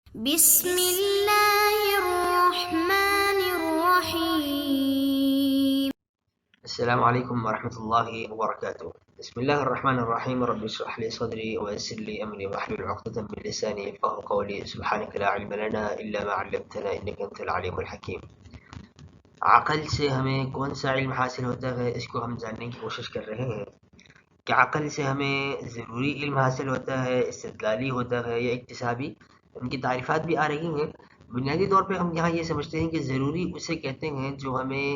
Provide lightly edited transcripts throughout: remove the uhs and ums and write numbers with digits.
بسم الله الرحمن الرحيم. السلام عليكم ورحمة الله وبركاته. بسم الله الرحمن الرحيم. رب اشرح لي صدري ويسر لي أمري واحلل عقدة من لساني يفقهوا قولي. سبحانك لا علم لنا إلا ما علمتنا إنك أنت العليم الحكيم. عقل سے ہمیں کون سا علم حاصل ہوتا ہے، اس کو ہم جاننے کی کوشش کر رہے ہیں کہ عقل سے ہمیں ضروری علم حاصل ہوتا ہے، استدلالی ہوتا ہے یا اکتسابی. ان کی تعریفات بھی آ رہی ہیں. بنیادی طور پہ ہم یہاں یہ سمجھتے ہیں کہ ضروری اسے کہتے ہیں جو ہمیں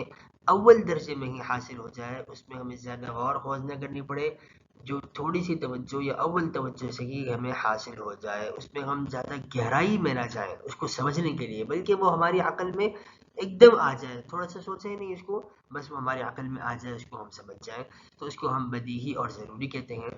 اول درجے میں ہی حاصل ہو جائے، اس میں ہمیں زیادہ غور خوض نہ کرنی پڑے، جو تھوڑی سی توجہ یا اول توجہ سے ہی ہمیں حاصل ہو جائے، اس میں ہم زیادہ گہرائی میں نہ جائیں اس کو سمجھنے کے لیے، بلکہ وہ ہماری عقل میں ایک دم آ جائے، تھوڑا سا سوچیں نہیں اس کو، بس وہ ہماری عقل میں آ جائے، اس کو ہم سمجھ جائیں. تو اس کو ہم بدیہی اور ضروری کہتے ہیں.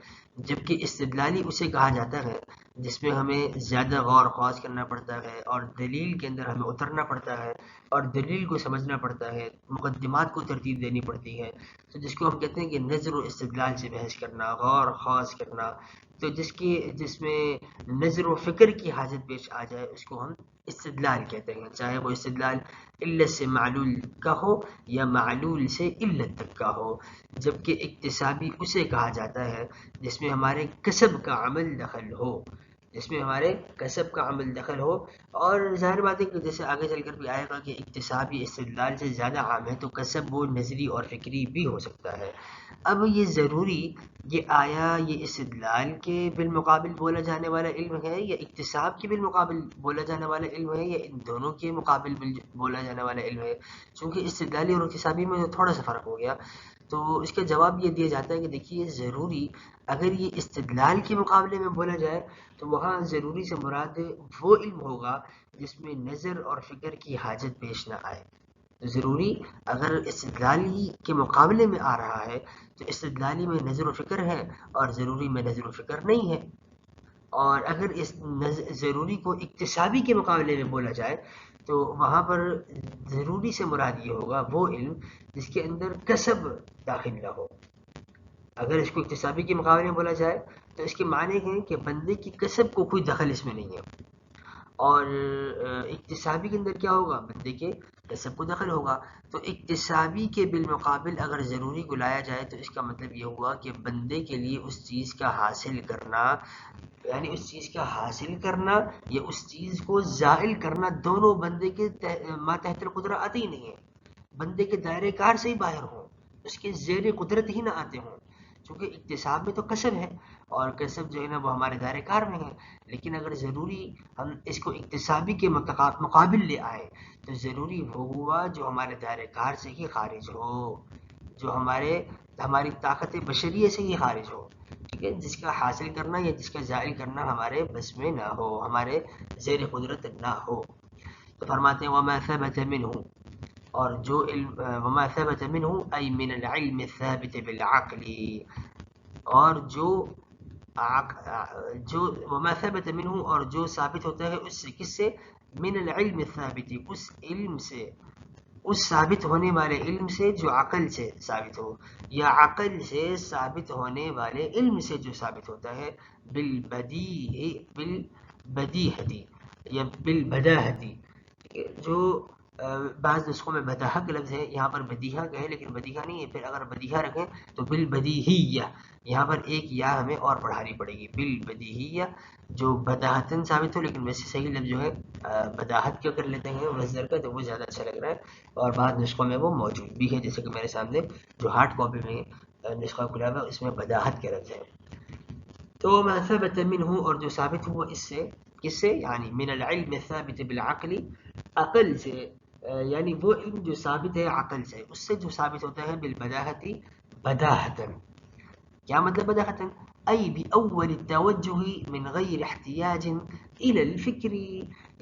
جبکہ استدلالی اسے کہا جاتا ہے جس میں ہمیں زیادہ غور خوض کرنا پڑتا ہے اور دلیل کے اندر ہمیں اترنا پڑتا ہے اور دلیل کو سمجھنا پڑتا ہے، مقدمات کو ترتیب دینی پڑتی ہے. تو جس کو ہم کہتے ہیں کہ نظر و استدلال سے بحث کرنا، غور خوض کرنا. تو جس میں نظر و فکر کی حاجت پیش آ جائے اس کو ہم استدلال کہتے ہیں، چاہے وہ استدلال علت سے معلول کا ہو یا معلول سے علت تک کا ہو. جبکہ اکتسابی اسے کہا جاتا ہے جس میں ہمارے کسب کا عمل دخل ہو، جس میں ہمارے کسب کا عمل دخل ہو. اور ظاہر بات ہے کہ جیسے آگے چل کر بھی آئے گا کہ اکتسابی استدلال سے زیادہ عام ہے، تو کسب وہ نظری اور فکری بھی ہو سکتا ہے. اب یہ ضروری، یہ آیا یہ استدلال کے بالمقابل بولا جانے والا علم ہے یا اکتساب کے بالمقابل بولا جانے والا علم ہے یا ان دونوں کے مقابل بولا جانے والا علم ہے؟ چونکہ استدلالی اور اکتسابی میں تھوڑا سا فرق ہو گیا. تو اس کا جواب یہ دیا جاتا ہے کہ دیکھیے ضروری اگر یہ استدلال کے مقابلے میں بولا جائے تو وہاں ضروری سے مراد وہ علم ہوگا جس میں نظر اور فکر کی حاجت پیش نہ آئے. ضروری اگر استدلالی کے مقابلے میں آ رہا ہے تو استدلالی میں نظر و فکر ہے اور ضروری میں نظر و فکر نہیں ہے. اور اگر اس ضروری کو اکتسابی کے مقابلے میں بولا جائے تو وہاں پر ضروری سے مراد یہ ہوگا وہ علم جس کے اندر کسب داخل نہ ہو. اگر اس کو اکتسابی کے مقابلے میں بولا جائے تو اس کے معنی ہیں کہ بندے کی کسب کو کوئی دخل اس میں نہیں ہے. اور اکتسابی کے اندر کیا ہوگا؟ بندے کے کسب کو دخل ہوگا. تو اکتسابی کے بالمقابل اگر ضروری کو لایا جائے تو اس کا مطلب یہ ہوا کہ بندے کے لیے اس چیز کا حاصل کرنا، یعنی اس چیز کا حاصل کرنا یا اس چیز کو زائل کرنا، دونوں بندے کے ماتحت القدرت آتے ہی نہیں ہے. بندے کے دائرے کار سے ہی باہر ہوں، اس کے زیر قدرت ہی نہ آتے ہوں. چونکہ اکتساب میں تو کسب ہے اور کسب جو ہے نا وہ ہمارے دائرے کار میں ہے. لیکن اگر ضروری ہم اس کو اکتسابی کے مقابل لے آئے تو ضروری وہ ہوا جو ہمارے دائرے کار سے ہی خارج ہو، جو ہماری طاقت بشریہ سے ہی خارج ہو. ٹھیک ہے، جس کا حاصل کرنا یا جس کا زائل کرنا ہمارے بس میں نہ ہو، ہمارے زیر قدرت نہ ہو. تو فرماتے ہیں وما ثبت منہ، اور جو علم وما ثبت منہ ای من العلم الثابت بالعقل، اور جو وما ثبت منہ، اور جو ثابت ہوتا ہے اس سے، کس سے؟ من العلم الثابت، اس علم سے، اس ثابت ہونے والے علم سے جو عقل سے ثابت ہو، یا عقل سے ثابت ہونے والے علم سے جو ثابت ہوتا ہے. بالبدیہتی یا بالبداہتی، جو بعض نسخوں میں بداہہ کا لفظ ہے، یہاں پر بدیہہ کا ہے لیکن بدیہہ نہیں ہے. پھر اگر بدیہہ رکھیں تو بالبدیہیہ، یہاں پر ایک یا ہمیں اور پڑھانی پڑے گی، بالبدیہیہ، جو بداہتن ثابت ہو. لیکن ویسے صحیح لفظ جو ہے بداہت کیا کر لیتے ہیں مصدر کا، تو وہ زیادہ اچھا لگ رہا ہے. اور بعض نسخوں میں وہ موجود بھی ہے، جیسے کہ میرے سامنے جو ہارڈ کاپی میں نسخہ کھلا ہوا اس میں بداہت کا لفظ ہے. تو ما ثبت منہ، اور جو ثابت ہوا اس سے، کس سے؟ یعنی من العلم الثابت بالعقل، عقل سے، یعنی وہ علم جو ثابت ہے عقل سے، اس سے جو ثابت ہوتا ہے بالبداہتی، بداہتن. کیا مطلب بداہتن؟ ای باول التوجہ من غیر احتیاج الى الفکر،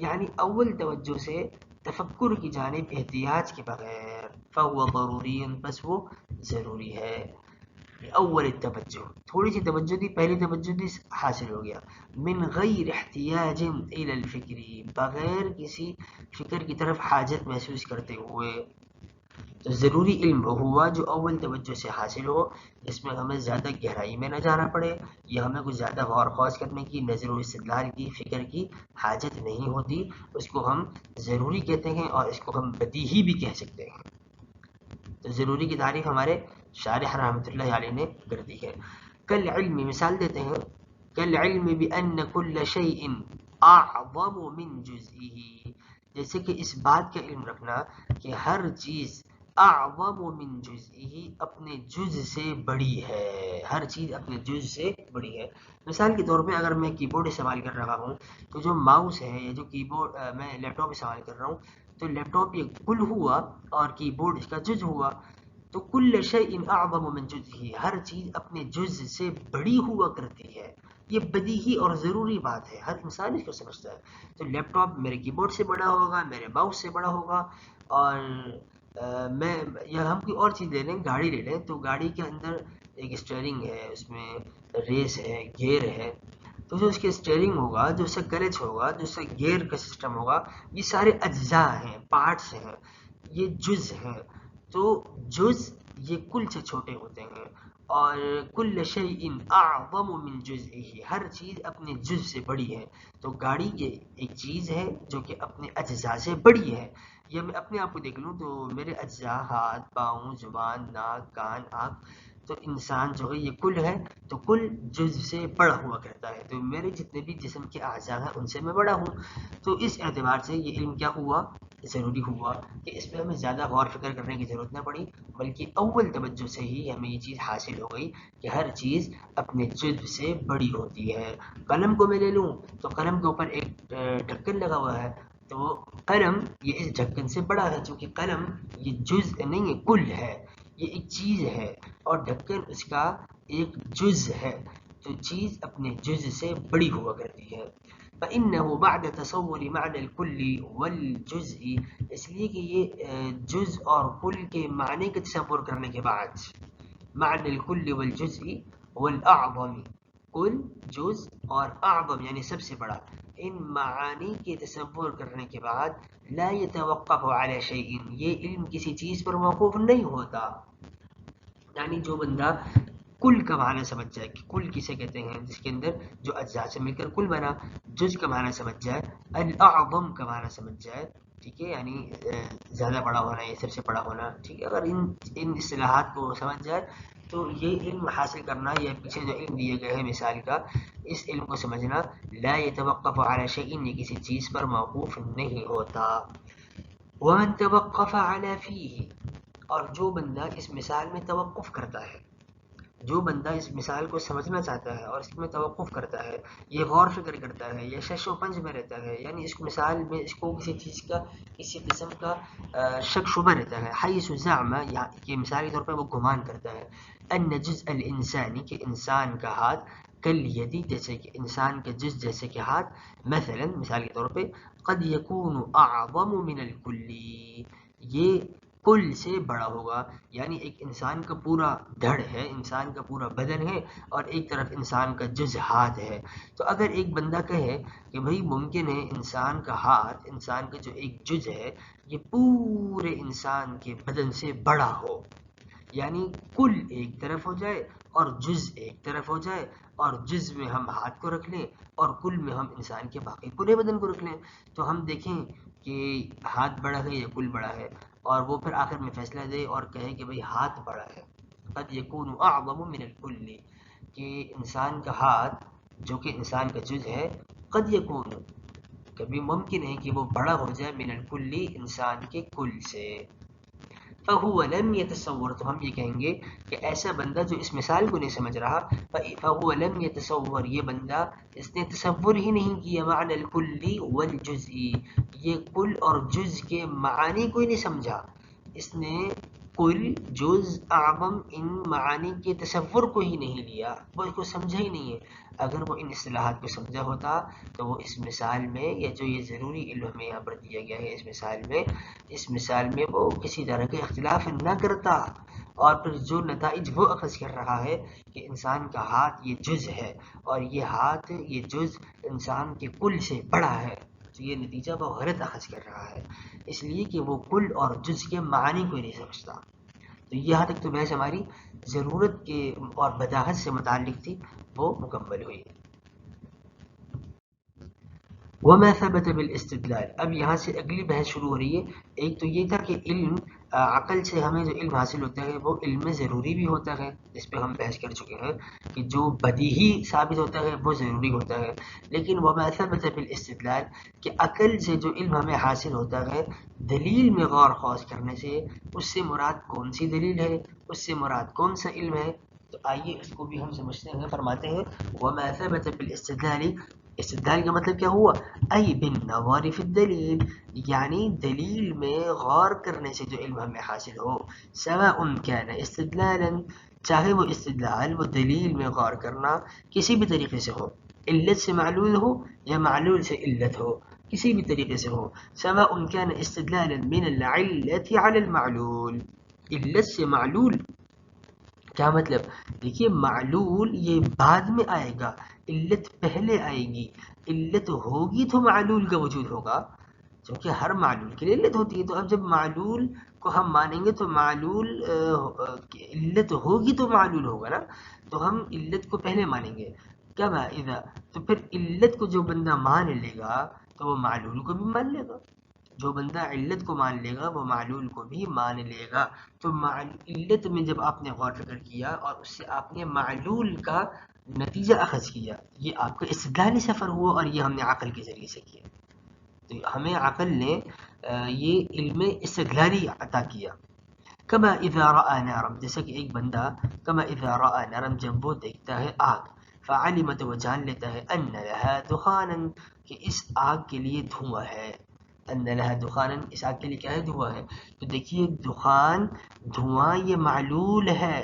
یعنی اول توجہ سے تفکر کی جانب احتیاج کے بغیر، فهو ضروری، بس وہ ضروری ہے. اول التوجہ، تھوڑی سی توجہ دی، پہلی توجہ دی، حاصل ہو گیا. من غیر احتیاج الى الفکر، بغیر کسی فکر کی طرف حاجت محسوس کرتے ہوئے. تو ضروری علم وہ ہوا جو اول توجہ سے حاصل ہو، جس میں ہمیں زیادہ گہرائی میں نہ جانا پڑے یا ہمیں کچھ زیادہ غور خوض کرنے کی، نظر و استدلال کی، فکر کی حاجت نہیں ہوتی، اس کو ہم ضروری کہتے ہیں اور اس کو ہم بدیہی بھی کہہ سکتے ہیں۔ تو ضروری کی تعریف ہمارے شارح رحمۃ اللہ علیہ نے کر دی ہے۔ کل علم، مثال دیتے ہیں، کل علم بأن كل شيء اعظم من جزئه، جیسے کہ اس بات کا علم رکھنا کہ ہر چیز اعظم من جزئه اپنے جز سے بڑی ہے، ہر چیز اپنے جز سے بڑی ہے۔ مثال کے طور پہ اگر میں کی بورڈ استعمال کر رہا ہوں تو جو ماؤس ہے یا جو کی بورڈ میں لیپ ٹاپ استعمال کر رہا ہوں تو لیپ ٹاپ یہ کل ہوا اور کی بورڈ اس کا جز ہوا۔ تو کل شیء اعظم من جزئه، ہر چیز اپنے جز سے بڑی ہوا کرتی ہے، یہ بدیہی اور ضروری بات ہے، ہر انسان اس کو سمجھتا ہے۔ تو لیپ ٹاپ میرے کی بورڈ سے بڑا ہوگا، میرے ماؤس سے بڑا ہوگا، اور میں یا ہم کوئی اور چیز لے لیں، گاڑی لے لیں تو گاڑی کے اندر ایک اسٹیئرنگ ہے، اس میں ریس ہے، گیئر ہے، تو جو اس کے اسٹیئرنگ ہوگا، جو اس کا کلچ ہوگا، جو اس کا گیئر کا سسٹم ہوگا، یہ سارے اجزاء ہیں، پارٹس ہیں، یہ جز ہیں۔ تو جز یہ کل سے چھوٹے ہوتے ہیں، اور کل شیء اعظم من جزئه، ہر چیز اپنے جز سے بڑی ہے۔ تو گاڑی یہ ایک چیز ہے جو کہ اپنے اجزاء سے بڑی ہے۔ یا میں اپنے آپ کو دیکھ لوں تو میرے اجزاء ہاتھ، پاؤں، زبان، ناک، کان، آنکھ، تو انسان جو ہے یہ کل ہے، تو کل جز سے بڑا ہوا کرتا ہے، تو میرے جتنے بھی جسم کے اعضاء ہیں ان سے میں بڑا ہوں۔ تو اس اعتبار سے یہ علم کیا ہوا، ضروری ہوا، کہ اس میں ہمیں زیادہ غور فکر کرنے کی ضرورت نہ پڑی، بلکہ اول توجہ سے ہی ہمیں یہ چیز حاصل ہو گئی کہ ہر چیز اپنے جز سے بڑی ہوتی ہے۔ قلم کو میں لے لوں تو قلم کے اوپر ایک ڈھکن لگا ہوا ہے، تو قلم یہ اس ڈھکن سے بڑا ہے، چونکہ قلم یہ جز نہیں ہے، کل ہے، یہ ایک چیز ہے، اور ڈھکن اس کا ایک جز ہے، تو چیز اپنے جز سے بڑی ہوا کرتی ہے۔ فإنه بعد تصور معنى الكل والجزء، اس لیے کہ یہ جز اور کل کے معنی کا تصور کرنے کے بعد، معنى الكل والجزء والأعظم، کل، جز اور اعظم یعنی سب سے بڑا، ان معانی کے تصور کرنے کے بعد لا يتوقف على شيء، یہ علم کسی چیز پر موقوف نہیں ہوتا۔ یعنی جو بندہ کل کا معنی سمجھ جائے کہ کل کسے کہتے ہیں، جس کے اندر جو اجزاء سے مل کر کل بنا، جز کا معنی سمجھ جائے، الاعظم کا معنی سمجھ جائے، ٹھیک ہے، یعنی زیادہ بڑا ہونا، یہ سب سے بڑا ہونا، ٹھیک ہے، اگر ان اصطلاحات کو سمجھ جائے تو یہ علم حاصل کرنا، یہ پیچھے جو علم دیے گئے ہیں مثال کا، اس علم کو سمجھنا لا يتوقف على شيء، یہ کسی چیز پر موقوف نہیں ہوتا۔ ومن توقف على فيه، اور جو بندہ اس مثال میں توقف کرتا ہے، جو بندہ اس مثال کو سمجھنا چاہتا ہے اور اس میں توقف کرتا ہے، یہ غور فکر کرتا ہے، یہ شش و پنج میں رہتا ہے، یعنی اس مثال میں اس کو کسی چیز کا، کسی قسم کا شک شبہ رہتا ہے، حیث زعم، یہ مثال کے طور پر وہ گمان کرتا ہے، ان جزء الانسانی، کہ انسان کا ہاتھ، کالیدی، جیسے کہ انسان کا جز جیسے کہ ہاتھ، مثلا مثال کے طور پہ، قد یکون اعظم من الکلی، یہ کل سے بڑا ہوگا، یعنی ایک انسان کا پورا دھڑ ہے، انسان کا پورا بدن ہے، اور ایک طرف انسان کا جز ہاتھ ہے، تو اگر ایک بندہ کہے کہ بھئی ممکن ہے انسان کا ہاتھ، انسان کا جو ایک جز ہے، یہ پورے انسان کے بدن سے بڑا ہو، یعنی کل ایک طرف ہو جائے اور جز ایک طرف ہو جائے، اور جز میں ہم ہاتھ کو رکھ لیں اور کل میں ہم انسان کے باقی پورے بدن کو رکھ لیں، تو ہم دیکھیں کہ ہاتھ بڑا ہے یا کل بڑا ہے، اور وہ پھر آخر میں فیصلہ دے اور کہے کہ بھئی ہاتھ بڑا ہے، قد یکون اعظم من الکل، کہ انسان کا ہاتھ جو کہ انسان کا جز ہے، قد یکون، کبھی ممکن ہے کہ وہ بڑا ہو جائے، من الکل، انسان کے کل سے، فَهُوَ لَمْ يَتَصَوَّرْ، تو ہم یہ کہیں گے کہ ایسا بندہ جو اس مثال کو نہیں سمجھ رہا، فَهُوَ لَمْ يَتَصَوَّرْ، یہ بندہ اس نے تصور ہی نہیں کیا، معنی الکل والجزء، یہ کل اور جز کے معانی کو ہی نہیں سمجھا، اس نے کل، جز، اعظم، ان معانی کے تصور کو ہی نہیں لیا، وہ اس کو سمجھا ہی نہیں ہے۔ اگر وہ ان اصطلاحات کو سمجھا ہوتا تو وہ اس مثال میں، یا جو یہ ضروری علم ہمیں یہاں پر دیا گیا ہے اس مثال میں وہ کسی طرح کے اختلاف نہ کرتا، اور پھر جو نتائج وہ اخذ کر رہا ہے کہ انسان کا ہاتھ یہ جز ہے، اور یہ ہاتھ یہ جز انسان کے کل سے بڑا ہے، تو یہ نتیجہ وہ غلط اخذ کر رہا ہے، اس لیے کہ وہ کل اور جز کے معنی کو نہیں سمجھتا۔ تو یہاں تک تو بحث ہماری ضرورت کے اور بداہت سے متعلق تھی، وہ مکمل ہوئی۔ وما ثبت بالاستدلال، اب یہاں سے اگلی بحث شروع ہو رہی ہے۔ ایک تو یہ تھا کہ علم، عقل سے ہمیں جو علم حاصل ہوتا ہے وہ علم ضروری بھی ہوتا ہے، جس پہ ہم بحث کر چکے ہیں کہ جو بدیہی ثابت ہوتا ہے وہ ضروری ہوتا ہے، لیکن وما ثبت بالاستدلال کہ عقل سے جو علم ہمیں حاصل ہوتا ہے دلیل میں غور خوض کرنے سے، اس سے مراد کون سی دلیل ہے، اس سے مراد کون سا علم ہے، تو آئیے اس کو بھی ہم سمجھتے ہیں۔ فرماتے ہیں وما ثبت بالاستدلال، استدلال کا مطلب کیا ہوا؟ ای بالنظر فی الدلیل، یعنی دلیل میں غور کرنے سے جو علم ہمیں حاصل ہو، سواء کان استدلالا، چاہے وہ استدلال، وہ دلیل میں غور کرنا کسی بھی طریقے سے ہو، علت سے معلول ہو یا معلول سے علت ہو، کسی بھی طریقے سے ہو، سواء کان استدلالا من العلت علی المعلول، علت سے معلول کیا مطلب؟ دیکھیے معلول یہ بعد میں آئے گا، علت پہلے آئے گی، علت ہوگی تو معلول کا وجود ہوگا، کیونکہ ہر معلول کے لیے علت ہوتی ہے۔ تو اب جب معلول کو ہم مانیں گے تو معلول علت ہوگی تو معلول ہوگا نا، تو ہم علت کو پہلے مانیں گے۔ کما اذا، تو پھر علت کو جو بندہ مان لے گا تو وہ معلول کو بھی مان لے گا، جو بندہ علت کو مان لے گا وہ معلول کو بھی مان لے گا۔ تو علت میں جب آپ نے غور فکر کیا اور اس سے آپ نے معلول کا نتیجہ اخذ کیا، یہ آپ کا استدلالی سفر ہوا، اور یہ ہم نے عقل کے ذریعے سے کیا۔ تو ہمیں عقل نے یہ علم استدلالی عطا کیا۔ کما اذا رأى نارا، جیسا کہ ایک بندہ کما اذا رأى نارا، جب وہ دیکھتا ہے آگ، فعلم، تو وہ جان لیتا ہے، ان لها دخانا، کہ اس آگ کے لیے دھواں ہے، ان لها دخانا، اس آگ کے لیے کیا ہے؟ دھواں ہے۔ تو دیکھیے دخان، دھواں یہ معلول ہے،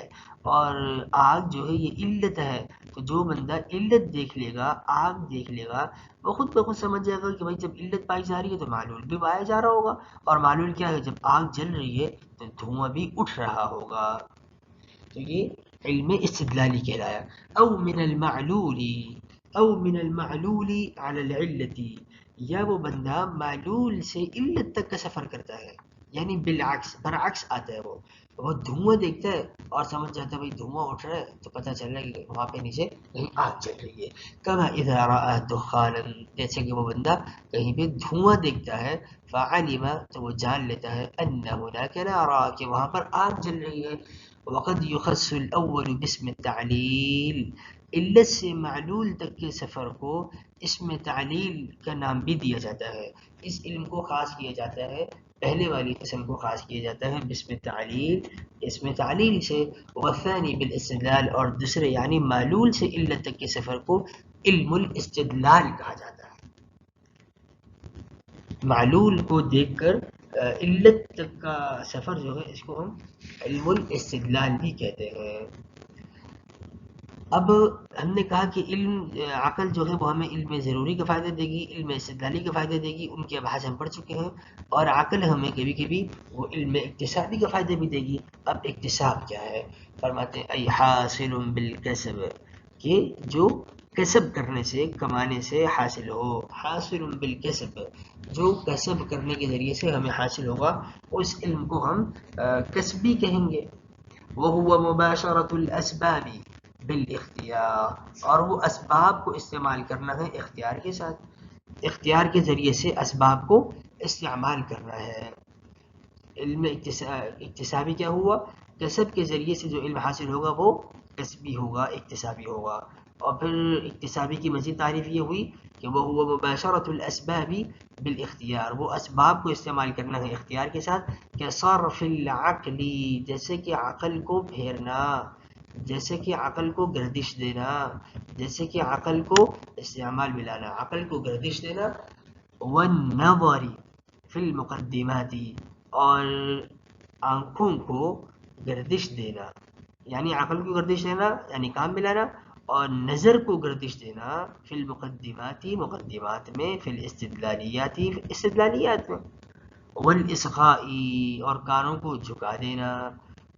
اور آگ جو ہے یہ علت ہے۔ تو جو بندہ علت دیکھ لے گا، آگ دیکھ لے گا، وہ خود بخود سمجھ جائے گا کہ بھائی جب علت پائی جا رہی ہے تو معلول بھی پایا جا رہا ہوگا، اور معلول کیا ہے؟ جب آگ جل رہی ہے تو دھواں بھی اٹھ رہا ہوگا۔ تو یہ علم استدلالی کہلایا۔ او من المعلول، او من المعلول علی العلت، یا وہ بندہ معلول سے علت تک کا سفر کرتا ہے، یعنی بالعکس، برعکس آتا ہے، وہ دھواں دیکھتا ہے اور سمجھ جاتا ہے بھائی دھواں اٹھ رہا ہے، تو پتہ چل رہا ہے کہ وہاں پہ نیچے کہیں آگ چل رہی ہے۔ کما اذا رأى دخانا، جیسے کہ وہ بندہ کہیں پہ دھواں دیکھتا ہے، فعلم، تو وہ جان لیتا ہے، ان هناك نارا، کہ وہاں پر آگ جل رہی ہے۔ وقد يخص الاول باسم التعلیل، علت سے معلول تک کے سفر کو اسم تعلیل کا نام بھی دیا جاتا ہے، اس علم کو خاص کیا جاتا ہے، پہلے والی قسم کو خاص کیا جاتا ہے باسم تعلیل، اسم تعلیل سے، والثانی بالاستدلال، اور دوسرے یعنی معلول سے علت تک کے سفر کو علم الاستدلال کہا جاتا ہے۔ معلول کو دیکھ کر علت تک کا سفر جو ہے اس کو ہم علم الاستدلال بھی کہتے ہیں۔ اب ہم نے کہا کہ علم، عقل جو ہے وہ ہمیں علم ضروری کا فائدہ دے گی، علم استدلالی کا فائدہ دے گی، ان کے ابحاث ہم پڑھ چکے ہیں، اور عقل ہمیں کبھی کبھی وہ علم اکتسابی کا فائدہ بھی دے گی۔ اب اکتساب کیا ہے؟ فرماتے ہیں ای حاصل بالکسب، کہ جو کسب کرنے سے، کمانے سے حاصل ہو، حاصل بالکسب، جو کسب کرنے کے ذریعے سے ہمیں حاصل ہوگا اس علم کو ہم کسبی کہیں گے۔ وَهُوَ مُبَاشَرَةُ الْأَسْبَابِ بِالْإِخْتِيَارِ، اور وہ اسباب کو استعمال کرنا ہے اختیار کے ساتھ، اختیار کے ذریعے سے اسباب کو استعمال کرنا ہے۔ علم اکتسابی کیا ہوا؟ کسب کے ذریعے سے جو علم حاصل ہوگا وہ کسبی ہوگا، اکتسابی ہوگا۔ اور پھر اکتسابی کی مزید تعریف یہ ہوئی کہ وَهُوَ مُبَاشَرَةُ الْأَسْبَابِ بِالْإِخْتِيَارِ، وہ اسباب کو استعمال کرنا ہے اختیار کے ساتھ، كَصَرْفِ الْعَقْلِ، جیسے کہ عقل کو پھیرنا، جیسے کہ عقل کو گردش دینا، جیسے کہ عقل کو استعمال میں لانا، عقل کو گردش دینا، وَالنَّظَرِ فِي الْمُقَدِّمَاتِ، اور آنکھوں کو گردش دینا، یعنی عقل کو گردش دینا یعنی کام میں لانا، اور نظر کو گردش دینا فی المقدمات، مقدمات میں، فی الاستدلالیات، استدلالیات میں، والاصغاء، اور کانوں کو جھکا دینا،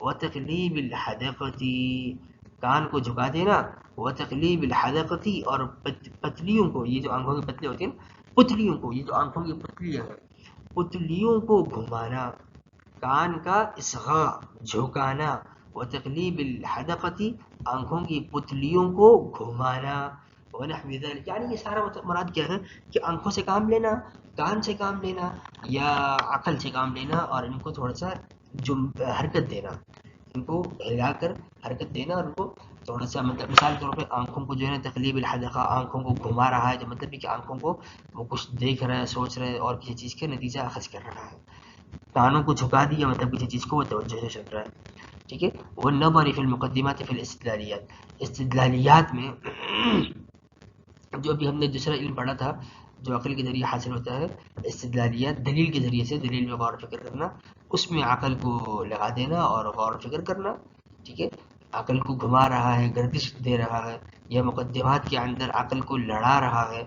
وتقلیب الحدقۃ، کان کو جھکا دینا وتقلیب الحدقتی اور پتلیوں کو، یہ جو آنکھوں کی پتلی ہوتی ہیں پتلیوں کو، یہ جو آنکھوں کی پتلیاں ہیں پتلیوں کو گھمانا، کان کا اصغاء جھکانا، وتقلیب الحدقتی آنکھوں کی پتلیوں کو گھمانا، ونحو ذلك یعنی یہ سارا مراد کیا ہے کہ آنکھوں سے کام لینا، کان سے کام لینا یا عقل سے کام لینا، اور ان کو تھوڑا سا حرکت دینا، ان کو ہلا کر حرکت دینا، اور ان کو تھوڑا سا مطلب مثال کے طور پہ آنکھوں کو جو ہے نا تقلیب الحدقہ، آنکھوں کو گھما رہا ہے، جو مطلب کہ آنکھوں کو وہ کچھ دیکھ رہا ہے، سوچ رہا ہے اور کسی چیز کا نتیجہ اخذ کر رہا ہے، کانوں کو جھکا دیا مطلب کسی چیز کو وہ توجہ سے سن رہا ہے، ٹھیک ہے۔ والنظر فی المقدمات فی الاستدلالیات، استدلالیات میں جو ابھی ہم نے دوسرا علم پڑھا تھا جو عقل کے ذریعے حاصل ہوتا ہے، استدلالیات دلیل کے ذریعے سے، دلیل میں غور و فکر کرنا، اس میں عقل کو لگا دینا اور غور و فکر کرنا، ٹھیک ہے۔ عقل کو گھما رہا ہے، گردش دے رہا ہے، یا مقدمات کے اندر عقل کو لڑا رہا ہے،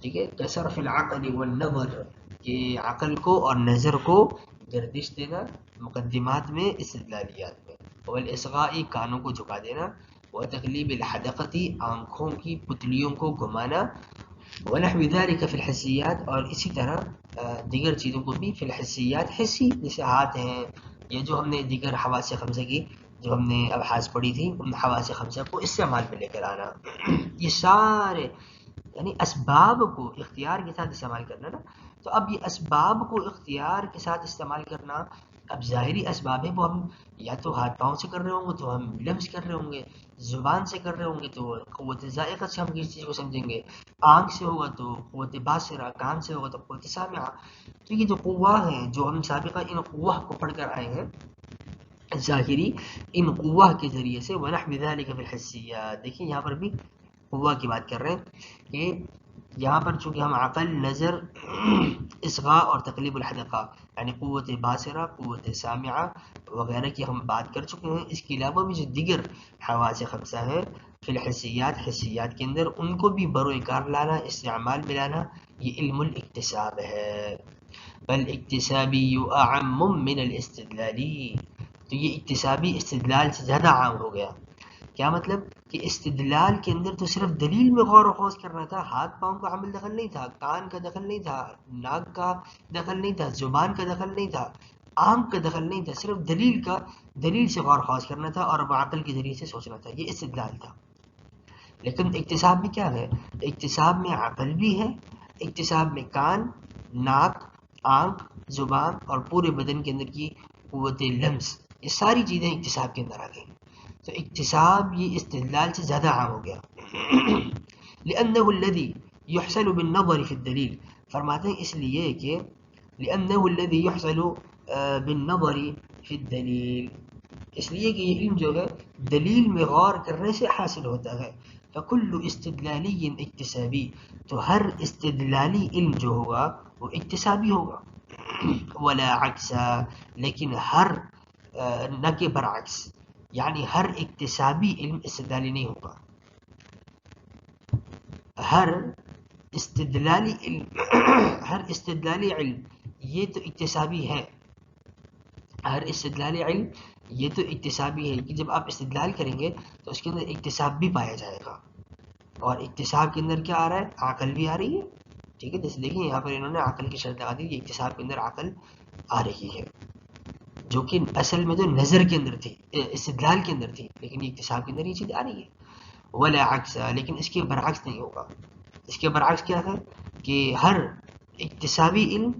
ٹھیک ہے۔ کصرف العقل والنظر، کہ عقل کو اور نظر کو گردش دینا مقدمات میں، استدلالیات میں، والاصغاء کانوں کو جھکا دینا، وتقلیب الحدقتی آنکھوں کی پتلیوں کو گھمانا، ونحو ذلك فی الحسیات اور اسی طرح دیگر چیزوں کو بھی، فی الحسیات حسی جیسے ہاتھ ہیں، یا جو ہم نے دیگر حواس خمسہ کی جو ہم نے ابحاث پڑھی تھی ان حواس خمسہ کو استعمال میں لے کر آنا، یہ سارے یعنی اسباب کو اختیار کے ساتھ استعمال کرنا نا، تو اب یہ اسباب کو اختیار کے ساتھ استعمال کرنا، اب ظاہری اسباب ہے وہ ہم یا تو ہاتھ پاؤں سے کر رہے ہوں گے تو ہم لمس کر رہے ہوں گے، زبان سے کر رہے ہوں گے تو قوت ذائقہ سے ہم کسی چیز کو سمجھیں گے، آنکھ سے ہوگا تو قوت باصرہ، کان سے ہوگا تو قوت سامعہ، تو یہ جو قوہ ہیں جو ہم سابقہ ان قوہ کو پڑھ کر آئے ہیں ظاہری، ان قوہ کے ذریعے سے، ونحو ذلك فی الحسیات، دیکھیں یہاں پر بھی قوہ کی بات کر رہے ہیں کہ یہاں پر چونکہ ہم عقل، نظر، اصغاء اور تقلیب الحدقہ یعنی قوت باصرہ، قوت سامعہ وغیرہ کی ہم بات کر چکے ہیں، اس کے علاوہ بھی جو دیگر حواس خمسہ ہیں فی الحسیات، حسیات کے اندر ان کو بھی بروئے کار لانا، استعمال میں لانا، یہ علم الاکتساب ہے، بل اکتسابی اعم من الاستدلالی، تو یہ اکتسابی استدلال سے زیادہ عام ہو گیا، کیا مطلب کہ استدلال کے اندر تو صرف دلیل میں غور و خوض کرنا تھا، ہاتھ پاؤں کا عمل دخل نہیں تھا، کان کا دخل نہیں تھا، ناک کا دخل نہیں تھا، زبان کا دخل نہیں تھا، آنکھ کا دخل نہیں تھا، صرف دلیل سے غور و خوض کرنا تھا اور عقل کے ذریعے سے سوچنا تھا، یہ استدلال تھا۔ لیکن اکتساب میں کیا ہے؟ اکتساب میں عقل بھی ہے، اکتساب میں کان، ناک، آنکھ، زبان اور پورے بدن کے اندر کی قوت لمس، یہ ساری چیزیں اکتساب کے اندر آ گئی، تو اکتساب یہ استدلال سے زیادہ عام ہو گیا، لأنه الذي يحصل بالنظر في الدلیل، فرماتے ہیں اس لیے کہ لأنه الذي يحصل بالنظر في الدلیل، اس لیے کہ یہ علم جو ہے دلیل میں غور کرنے سے حاصل ہوتا ہے، فكل استدلالی اکتسابی، تو ہر استدلالی علم جو ہوگا وہ اکتسابی ہوگا، ولا عکس، لیکن ہر نہ کے برعکس، یعنی ہر اکتسابی علم استدلالی نہیں ہوگا، ہر استدلالی علم یہ تو اکتسابی ہے، ہر استدلالی علم یہ تو اکتسابی ہے کہ جب آپ استدلال کریں گے تو اس کے اندر اکتساب بھی پایا جائے گا، اور اکتساب کے اندر کیا آ رہا ہے؟ عقل بھی آ رہی ہے، ٹھیک ہے، جیسے دیکھیں یہاں پر انہوں نے عقل کی شرط لگا دی کہ اکتساب کے اندر عقل آ رہی ہے، جو کہ اصل میں تو نظر کے اندر تھی، استدلال کے اندر تھی، لیکن یہ اکتساب کے اندر یہ چیز آ رہی ہے، ولا عکس، لیکن اس کے برعکس نہیں ہوگا، اس کے برعکس کیا ہے کہ ہر اکتسابی علم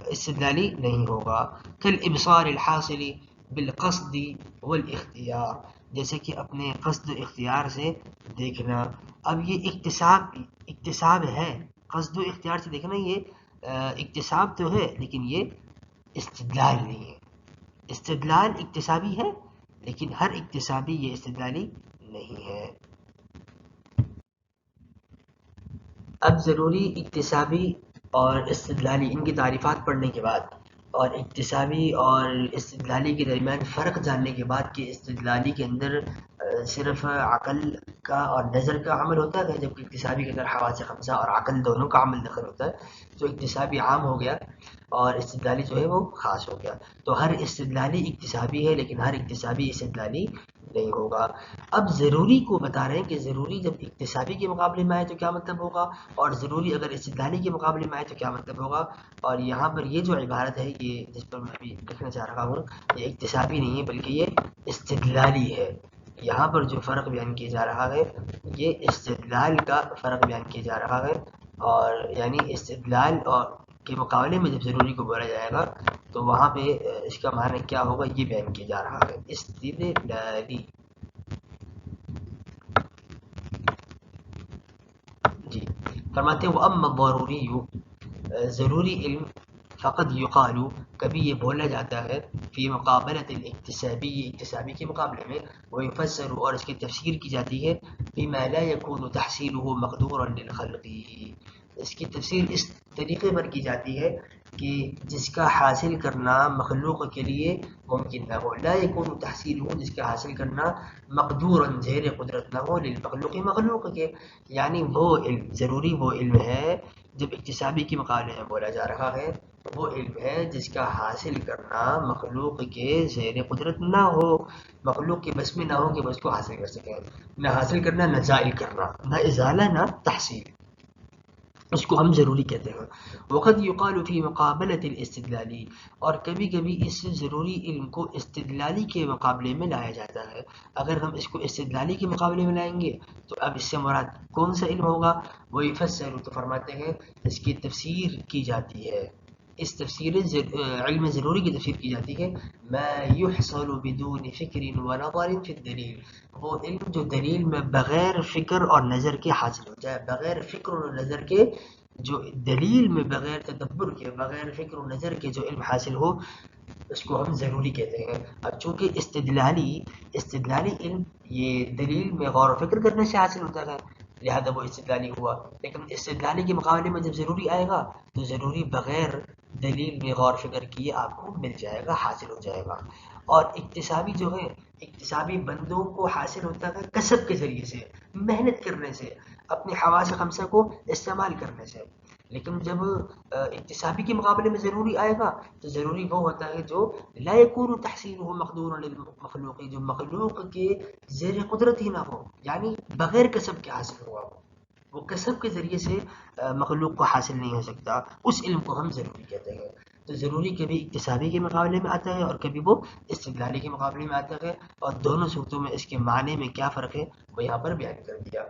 استدلالی نہیں ہوگا، کالابصار الحاصل بالقصد والاختیار، جیسے کہ اپنے قصد و اختیار سے دیکھنا، اب یہ اکتساب ہے، قصد و اختیار سے دیکھنا یہ اکتساب تو ہے لیکن یہ استدلال نہیں ہے، استدلال اکتسابی ہے لیکن ہر اکتسابی یہ استدلالی نہیں ہے۔ اب ضروری اکتسابی اور استدلالی ان کی تعریفات پڑھنے کے بعد اور اکتسابی اور استدلالی کے درمیان فرق جاننے کے بعد کہ استدلالی کے اندر صرف عقل کا اور نظر کا عمل ہوتا ہے جبکہ اکتسابی کے اندر حواس خمسہ اور عقل دونوں کا عمل دخل ہوتا ہے، تو اکتسابی عام ہو گیا اور استدلالی جو ہے وہ خاص ہو گیا، تو ہر استدلالی اکتسابی ہے لیکن ہر اکتسابی استدلالی نہیں ہوگا. اب ضروری کو بتا رہے ہیں کہ ضروری جب اکتسابی کے مقابلے میں آئے تو کیا مطلب ہوگا، اور ضروری اگر استدلالی کے مقابلے میں آئے تو کیا مطلب ہوگا. اور یہاں پر یہ جو عبارت ہے یہ جس پر میں ابھی لکھنا چاہ رہا ہوں یہ اکتسابی نہیں ہے بلکہ یہ استدلالی ہے. یہاں پر جو فرق بیان کیا جا رہا ہے یہ استدلال کا فرق بیان کیا جا رہا ہے. اور یعنی استدلال اور کے مقابلے میں جب ضروری کو بولا جائے گا تو وہاں پہ اس کا معنی کیا ہوگا یہ بیان کیا جا رہا ہے. استدلالی جی فرماتے ہیں وَأَمَّا الضَّرُورِيُّ ضروری علم فقط یقال کبھی یہ بولا جاتا ہے فی مقابلۃ الاکتسابی اکتسابی کے مقابلے میں ویفسر اور اس کی تفسیر کی جاتی ہے بما لا يكون تحصیلہ مقدورا للخلق اس کی تفسیر اس طریقے پر کی جاتی ہے کہ جس کا حاصل کرنا مخلوق کے لیے ممکن نہ ہو. لا يكون تحصیلہ جس کا حاصل کرنا مقدورا زیر قدرت نہ ہو للمخلوق مخلوق کے یعنی وہ علم ضروری وہ علم ہے جب اکتسابی کے مقابلے میں بولا جا رہا ہے وہ علم ہے جس کا حاصل کرنا مخلوق کے زیر قدرت نہ ہو مخلوق کے بس میں نہ ہو کہ وہ اس کو حاصل کر سکے. نہ حاصل کرنا نہ زائل کرنا نہ ازالہ نہ تحصیل اس کو ہم ضروری کہتے ہیں. وقد یقال فی مقابلۃ الاستدلالی اور کبھی کبھی اس ضروری علم کو استدلالی کے مقابلے میں لایا جاتا ہے. اگر ہم اس کو استدلالی کے مقابلے میں لائیں گے تو اب اس سے مراد کون سا علم ہوگا. وہ یفسر تو فرماتے ہیں اس کی تفسیر کی جاتی ہے اس تفسیر علم ضروری کی تفسیر کی جاتی ہے ما يحصل بدون فکر ونظر فی الدلیل وہ علم جو دلیل میں بغیر فکر اور نظر کے حاصل ہو جائے بغیر فکر اور نظر کے جو دلیل میں بغیر تدبر کے بغیر فکر و نظر کے جو علم حاصل ہو اس کو ہم ضروری کہتے ہیں. اب چونکہ استدلالی علم یہ دلیل میں غور و فکر کرنے سے حاصل ہوتا ہے لہذا وہ استدلالی ہوا. لیکن استدلالی کے مقابلے میں جب ضروری آئے گا تو ضروری بغیر دلیل میں غور فکر کیے آپ کو مل جائے گا حاصل ہو جائے گا. اور اکتسابی جو ہے اکتسابی بندوں کو حاصل ہوتا ہے کسب کے ذریعے سے محنت کرنے سے اپنے حواس خمسہ کو استعمال کرنے سے. لیکن جب اکتسابی کے مقابلے میں ضروری آئے گا تو ضروری وہ ہوتا ہے جو لا يكون تحصیلہ مقدورا للمخلوق جو مخلوق کے زیر قدرت ہی نہ ہو یعنی بغیر کسب کے حاصل ہوا وہ کسب کے ذریعے سے مخلوق کو حاصل نہیں ہو سکتا اس علم کو ہم ضروری کہتے ہیں. تو ضروری کبھی اکتسابی کے مقابلے میں آتا ہے اور کبھی وہ استدلالی کے مقابلے میں آتا ہے اور دونوں صورتوں میں اس کے معنی میں کیا فرق ہے وہ یہاں پر بیان کر دیا.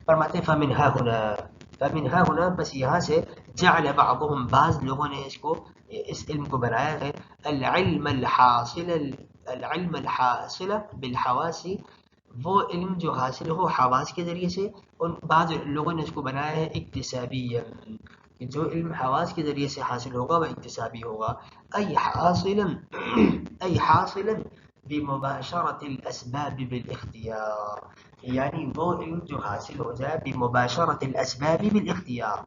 فرماتے ہیں فمنها هنا بس یہاں سے جعل بعضهم بعض لوگوں نے اس علم کو بنایا ہے العلم الحاصل بالحواس وہ علم جو حاصل ہو حواس کے ذریعے سے. ان بعض لوگوں نے اس کو بنایا ہے اکتسابی کہ جو علم حواس کے ذریعے سے حاصل ہوگا وہ اکتسابی ہوگا. ای حاصلا بمباشرة الاسباب بالاختیار یعنی وہ علم جو حاصل ہو جائے بمباشرة الاسباب بالاختیار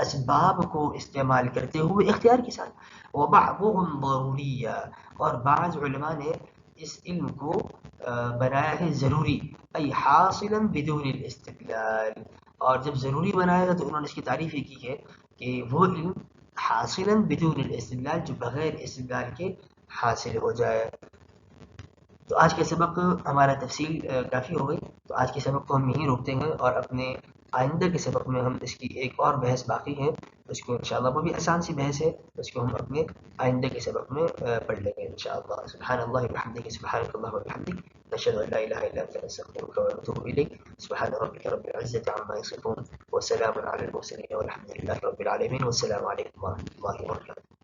اسباب کو استعمال کرتے ہوئے اختیار کے ساتھ. وبعضهم ضروریہ اور بعض علماء نے اس علم کو بنایا ہے ضروری ای حاصلا بدون الاستدلال اور جب ضروری بنایا گا تو انہوں نے اس کی تعریف یہ کی ہے کہ وہ علم حاصلا بدون الاستدلال جو بغیر استدلال کے حاصل ہو جائے. تو آج کے سبق ہمارا تفصیل کافی ہو گئی تو آج کے سبق کو ہم یہیں روکتے ہیں اور اپنے آئندہ کے سبق میں ہم اس کی ایک اور بحث باقی ہے اس کو انشاءاللہ وہ بھی آسان سی بحث ہے اس کو ہم اپنے آئندہ کے سبق میں پڑھ لیں گے انشاءاللہ. سبحان اللہ وبحمدہ سبحانک اللہم وبحمدک نشهد ان لا اله الا انت نستغفرك ونتوب اليك. سبحان ربك رب العزة عما يصفون وسلام على المرسلين والحمد لله رب العالمين والسلام عليكم ورحمة الله وبركاته.